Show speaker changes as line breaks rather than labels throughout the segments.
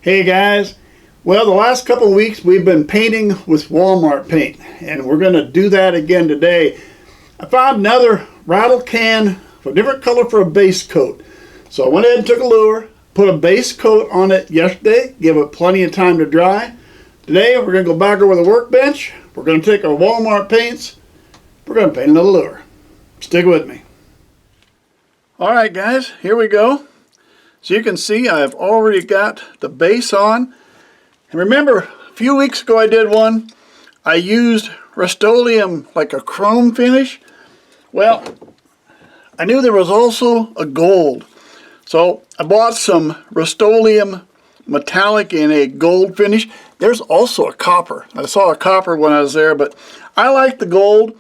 Hey guys, well the last couple of weeks we've been painting with Wal Mart paint and we're going to do that again today. I found another rattle can of a different color for a base coat. So I went ahead and took a lure, put a base coat on it yesterday, give it plenty of time to dry. Today we're going to go back over the workbench, we're going to take our Wal Mart paints, we're going to paint another lure. Stick with me. Alright guys, here we go. So you can see I've already got the base on. And remember, a few weeks ago I did one. I used Rust-Oleum like a chrome finish. Well, I knew there was also a gold. So I bought some Rust-Oleum metallic in a gold finish. There's also a copper. I saw a copper when I was there, but I like the gold.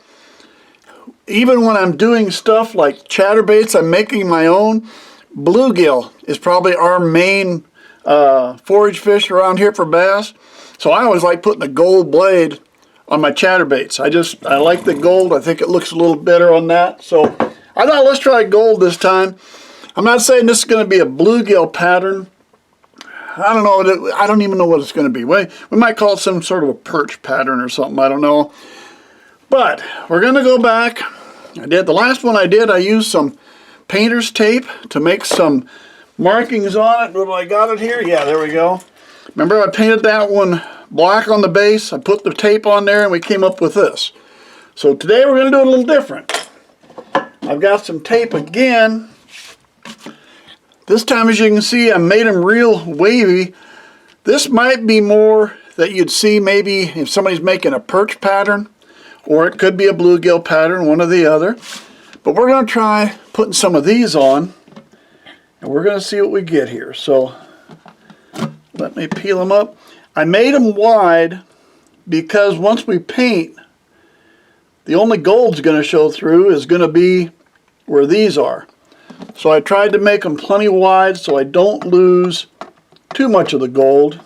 Even when I'm doing stuff like chatterbaits, I'm making my own. Bluegill is probably our main forage fish around here for bass. So I always like putting the gold blade on my chatterbaits. I like the gold. I think it looks a little better on that. So I thought let's try gold this time. I'm not saying this is going to be a bluegill pattern. I don't know. I don't even know what it's going to be. We might call it some sort of a perch pattern or something. I don't know. But we're going to go back. The last one I did, I used some painter's tape to make some markings on it. But I got it here. Yeah, there we go. Remember I painted that one black on the base. I put the tape on there and we came up with this. So today we're going to do it a little different. I've got some tape again. This time, as you can see, I made them real wavy. This might be more that you'd see maybe if somebody's making a perch pattern, or it could be a bluegill pattern, one or the other. But we're going to try putting some of these on, and we're going to see what we get here. So let me peel them up. I made them wide because once we paint, the only gold's going to show through is going to be where these are. So I tried to make them plenty wide so I don't lose too much of the gold.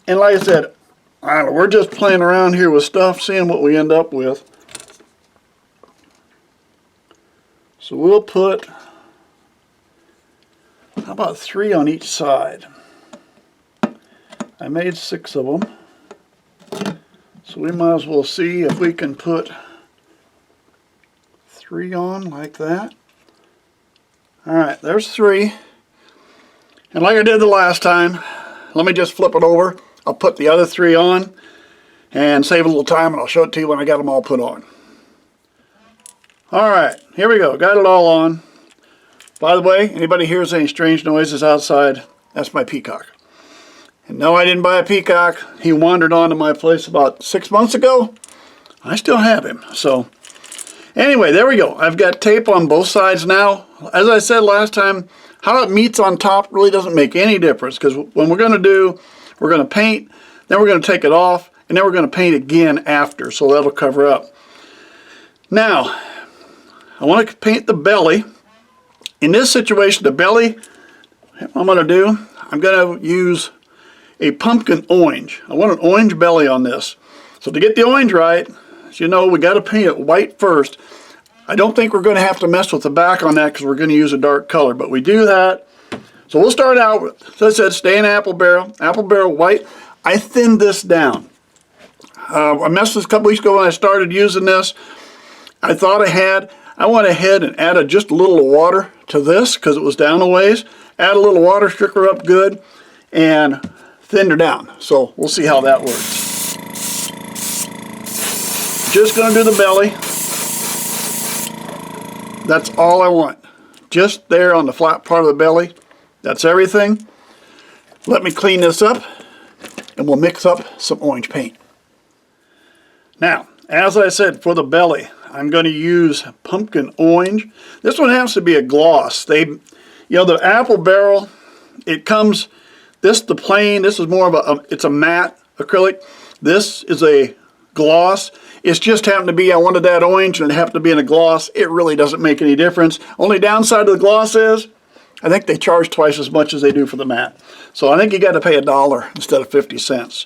And like I said, I don't know, we're just playing around here with stuff, seeing what we end up with. So we'll put, how about 3 on each side? I made 6 of them. So we might as well see if we can put 3 on like that. Alright, there's 3. And like I did the last time, let me just flip it over. I'll put the other 3 on and save a little time, and I'll show it to you when I got them all put on. Alright, here we go. Got it all on. By the way, anybody hears any strange noises outside, that's my peacock. And no, I didn't buy a peacock. He wandered onto my place about 6 months ago. I still have him. So anyway, there we go. I've got tape on both sides now. As I said last time, how it meets on top really doesn't make any difference, because when we're going to paint, then we're going to take it off, and then we're going to paint again after, so that'll cover up. Now, I want to paint the belly. In this situation, the belly, what I'm going to do, I'm going to use a pumpkin orange. I want an orange belly on this. So to get the orange right, as you know, we got to paint it white first. I don't think we're going to have to mess with the back on that because we're going to use a dark color, but we do that. So we'll start out with, as I said, stay in apple barrel white. I thinned this down. I messed this a couple weeks ago when I started using this. I thought I went ahead and added just a little water to this because it was down a ways. Add a little water, shook her up good, and thinned her down. So we'll see how that works. Just going to do the belly. That's all I want. Just there on the flat part of the belly. That's everything. Let me clean this up, and we'll mix up some orange paint. Now, as I said, for the belly, I'm going to use pumpkin orange. This one has to be a gloss. The apple barrel, it comes, this is more of it's a matte acrylic. This is a gloss. It's just happened to be, I wanted that orange and it happened to be in a gloss. It really doesn't make any difference. Only downside of the gloss is, I think they charge twice as much as they do for the matte. So I think you got to pay $1 instead of 50 cents.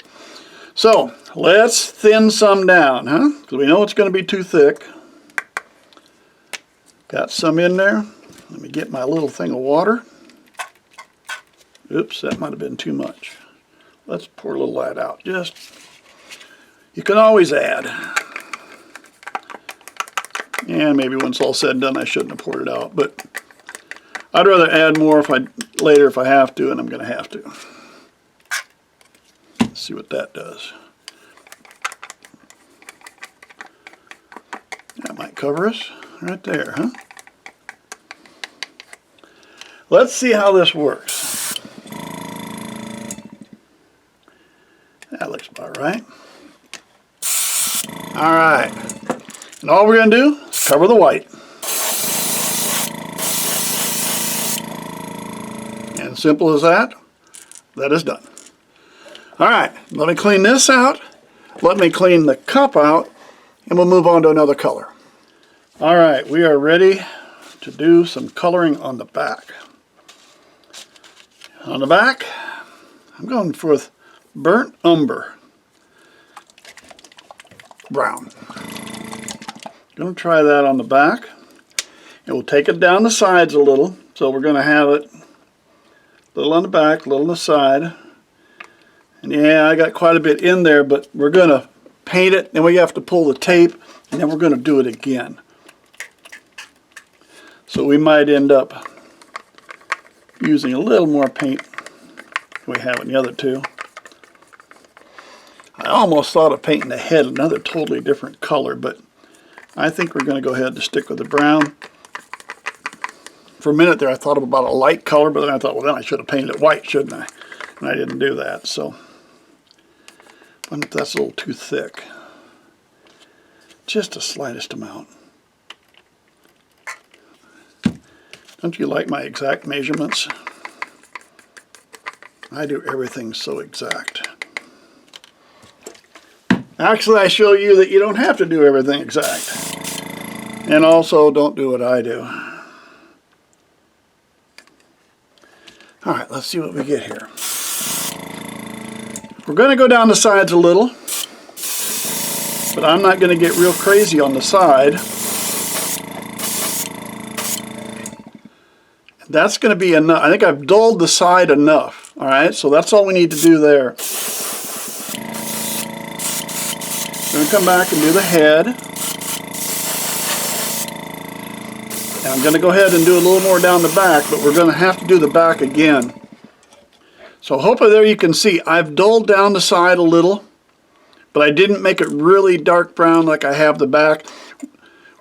So let's thin some down, huh? Because we know it's going to be too thick. Got some in there. Let me get my little thing of water. Oops, that might have been too much. Let's pour a little of that out. You can always add. And maybe when it's all said and done, I shouldn't have poured it out, but I'd rather add more later if I have to, and I'm going to have to. Let's see what that does. That might cover us right there, huh? Let's see how this works. That looks about right. All right. And all we're going to do is cover the white. And simple as that, that is done. All right, let me clean this out. Let me clean the cup out, and we'll move on to another color. All right, we are ready to do some coloring on the back. On the back, I'm going for burnt umber brown. Going to try that on the back, and we'll take it down the sides a little. So we're going to have it a little on the back, a little on the side. And yeah, I got quite a bit in there, but we're going to paint it, then we have to pull the tape, and then we're going to do it again. So we might end up using a little more paint than we have in the other two. I almost thought of painting the head another totally different color, but I think we're going to go ahead and stick with the brown. For a minute there I thought about a light color, but then I thought, well, then I should have painted it white, shouldn't I? And I didn't do that, so I wonder if that's a little too thick. Just the slightest amount. Don't you like my exact measurements? I do everything so exact. Actually, I show you that you don't have to do everything exact. And also, don't do what I do. All right, let's see what we get here. We're going to go down the sides a little, but I'm not going to get real crazy on the side. That's going to be enough. I think I've dulled the side enough. All right, so that's all we need to do there. I'm going to come back and do the head. And I'm going to go ahead and do a little more down the back, but we're going to have to do the back again. So hopefully there you can see I've dulled down the side a little, but I didn't make it really dark brown like I have the back.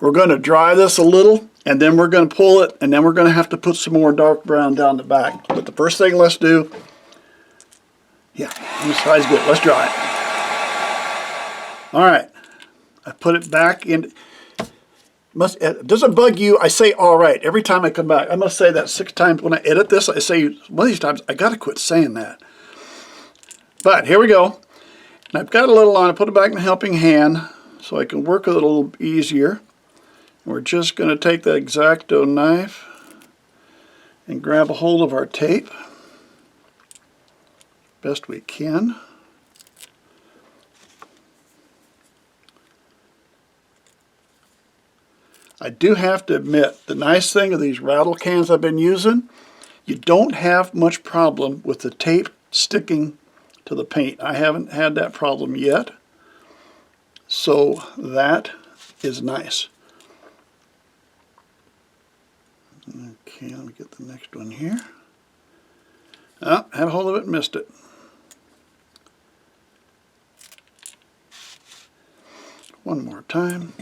We're going to dry this a little, and then we're going to pull it, and then we're going to have to put some more dark brown down the back. But the first thing let's do, yeah, this side's good. Let's dry it. All right, I put it back in. Does it bug you? I say all right every time I come back. I must say that 6 times when I edit this. I say one of these times I got to quit saying that. But here we go. And I've got a little on. I put it back in a helping hand so I can work with it a little easier. We're just going to take that X-Acto knife and grab a hold of our tape best we can. I do have to admit, the nice thing of these rattle cans I've been using, you don't have much problem with the tape sticking to the paint. I haven't had that problem yet, so that is nice. Okay, let me get the next one here. Oh, had a hold of it and missed it. One more time.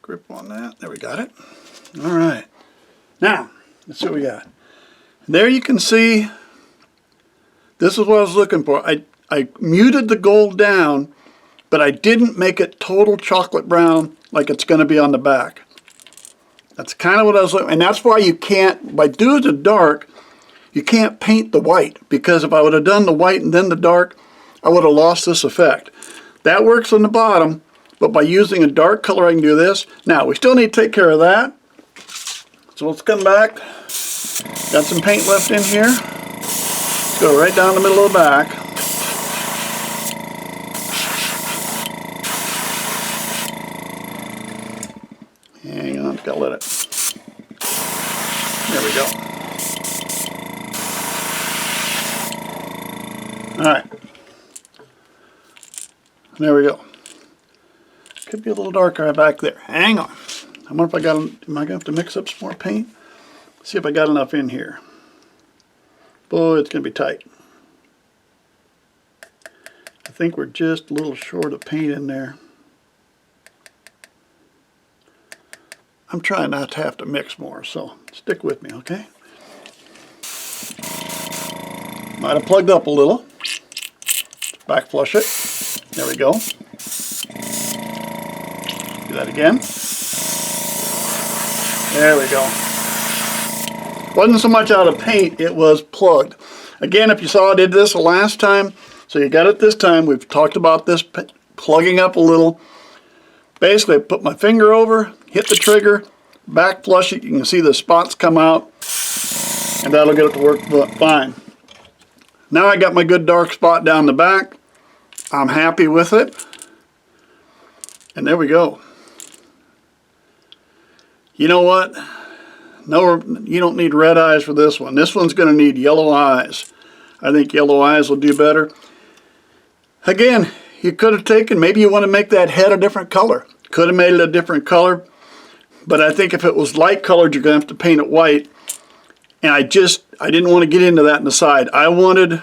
Grip on that. There, we got it. All right. Now, let's see what we got. There you can see, this is what I was looking for. I muted the gold down, but I didn't make it total chocolate brown like it's going to be on the back. That's kind of what I was looking, and that's why you can't, by doing the dark, you can't paint the white, because if I would have done the white and then the dark, I would have lost this effect. That works on the bottom, but by using a dark color I can do this. Now, we still need to take care of that. So let's come back. Got some paint left in here. Let's go right down the middle of the back. Hang on, gotta let it. There we go. All right. There we go. Could be a little darker back there. Hang on. I wonder if I got, am I going to have to mix up some more paint? See if I got enough in here. Boy, it's going to be tight. I think we're just a little short of paint in there. I'm trying not to have to mix more, so stick with me, okay? Might have plugged up a little. Back flush it. There we go. Do that again. There we go. Wasn't so much out of paint, it was plugged. Again, if you saw I did this the last time, so you got it this time. We've talked about this plugging up a little. Basically, I put my finger over, hit the trigger, back flush it. You can see the spots come out, and that'll get it to work fine. Now I got my good dark spot down the back. I'm happy with it. And there we go. You know what? No, you don't need red eyes for this one. This one's going to need yellow eyes. I think yellow eyes will do better. Again, you could have taken, maybe you want to make that head a different color. Could have made it a different color. But I think if it was light colored, you're going to have to paint it white. And I didn't want to get into that in the side. I wanted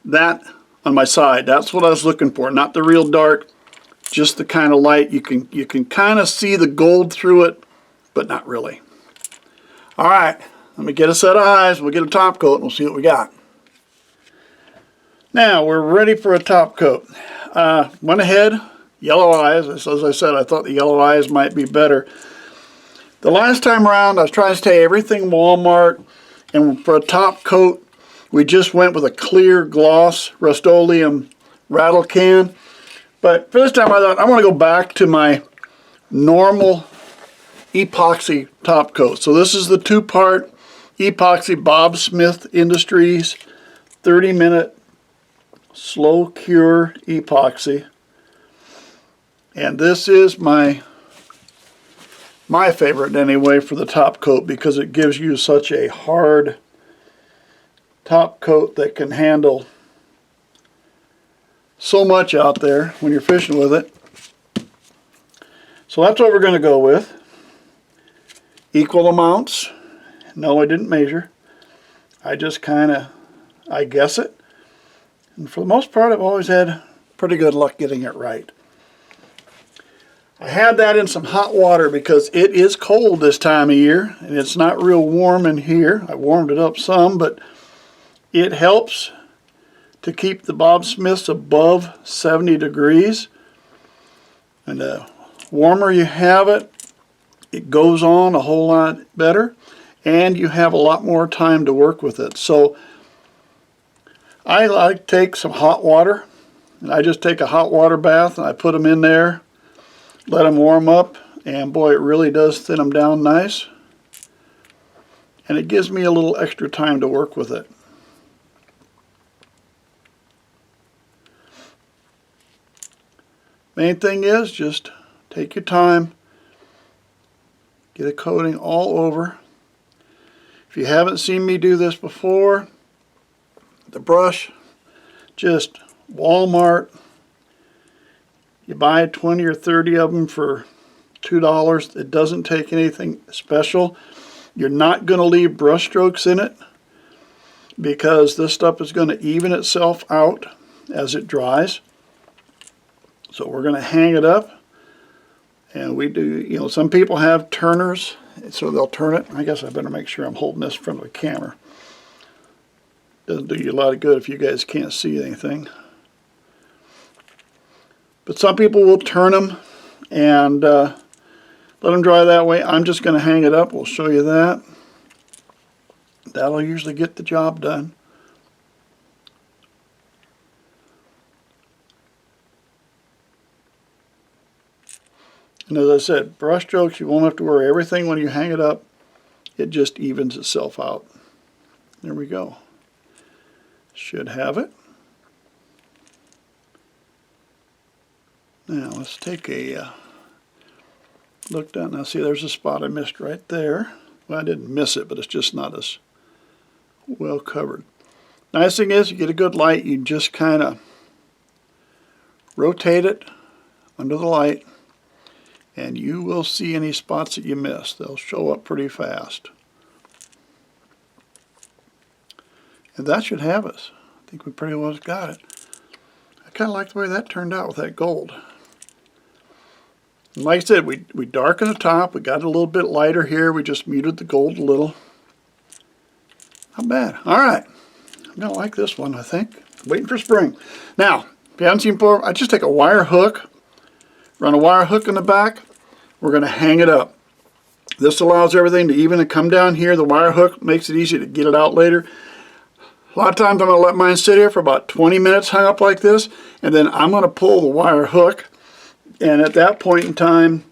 that on my side. That's what I was looking for. Not the real dark, just the kind of light. You can kind of see the gold through it, but not really. All right, let me get a set of eyes. We'll get a top coat and we'll see what we got. Now we're ready for a top coat. Went ahead, yellow eyes. As I said, I thought the yellow eyes might be better. The last time around, I was trying to stay everything Wal Mart, and for a top coat, we just went with a clear gloss Rust-Oleum rattle can. But for this time, I thought I want to go back to my normal epoxy top coat. So this is the 2-part epoxy Bob Smith Industries 30-minute slow cure epoxy. And this is my favorite anyway for the top coat, because it gives you such a hard top coat that can handle so much out there when you're fishing with it. So that's what we're going to go with. Equal amounts. No, I didn't measure. I just I guess it. And for the most part, I've always had pretty good luck getting it right. I had that in some hot water because it is cold this time of year, and it's not real warm in here. I warmed it up some, but it helps to keep the Bob Smiths above 70 degrees. And the warmer you have it, it goes on a whole lot better, and you have a lot more time to work with it. So I like to take some hot water, and I just take a hot water bath and I put them in there, let them warm up, and boy, it really does thin them down nice, and it gives me a little extra time to work with it. Main thing is just take your time, get a coating all over. If you haven't seen me do this before, the brush, just Wal Mart. You buy 20 or 30 of them for $2. It doesn't take anything special. You're not going to leave brush strokes in it because this stuff is going to even itself out as it dries. So we're going to hang it up. And we do, you know, some people have turners, so they'll turn it. I guess I better make sure I'm holding this in front of the camera. Doesn't do you a lot of good if you guys can't see anything. But some people will turn them and let them dry that way. I'm just going to hang it up. We'll show you that. That'll usually get the job done. And as I said, brush strokes, you won't have to worry. Everything when you hang it up, it just evens itself out. There we go. Should have it. Now let's take a look down. Now see, there's a spot I missed right there. Well, I didn't miss it, but it's just not as well covered. Nice thing is, you get a good light, you just kind of rotate it under the light, and you will see any spots that you missed. They'll show up pretty fast. And that should have us. I think we pretty well got it. I kind of like the way that turned out with that gold. And like I said, we darkened the top. We got it a little bit lighter here. We just muted the gold a little. Not bad. All right. I'm going to like this one, I think. Waiting for spring. Now, if you haven't seen before, I just take a wire hook, run a wire hook in the back. We're going to hang it up. This allows everything to even come down here. The wire hook makes it easy to get it out later. A lot of times I'm going to let mine sit here for about 20 minutes hung up like this, and then I'm going to pull the wire hook, and at that point in time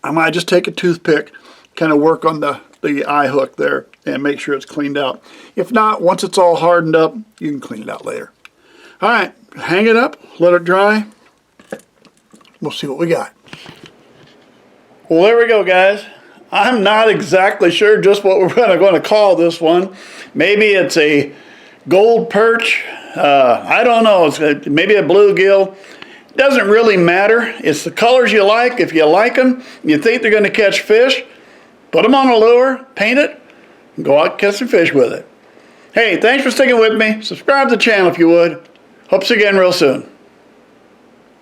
I might just take a toothpick, kind of work on the eye hook there and make sure it's cleaned out. If not, once it's all hardened up, you can clean it out later. Alright, hang it up, let it dry. We'll see what we got. Well, there we go, guys. I'm not exactly sure just what we're going to call this one. Maybe it's a gold perch. I don't know. It's maybe a bluegill. Doesn't really matter. It's the colors you like. If you like them, you think they're going to catch fish, put them on a lure, paint it, and go out and catch some fish with it. Hey, thanks for sticking with me. Subscribe to the channel if you would. Hope to see you again real soon.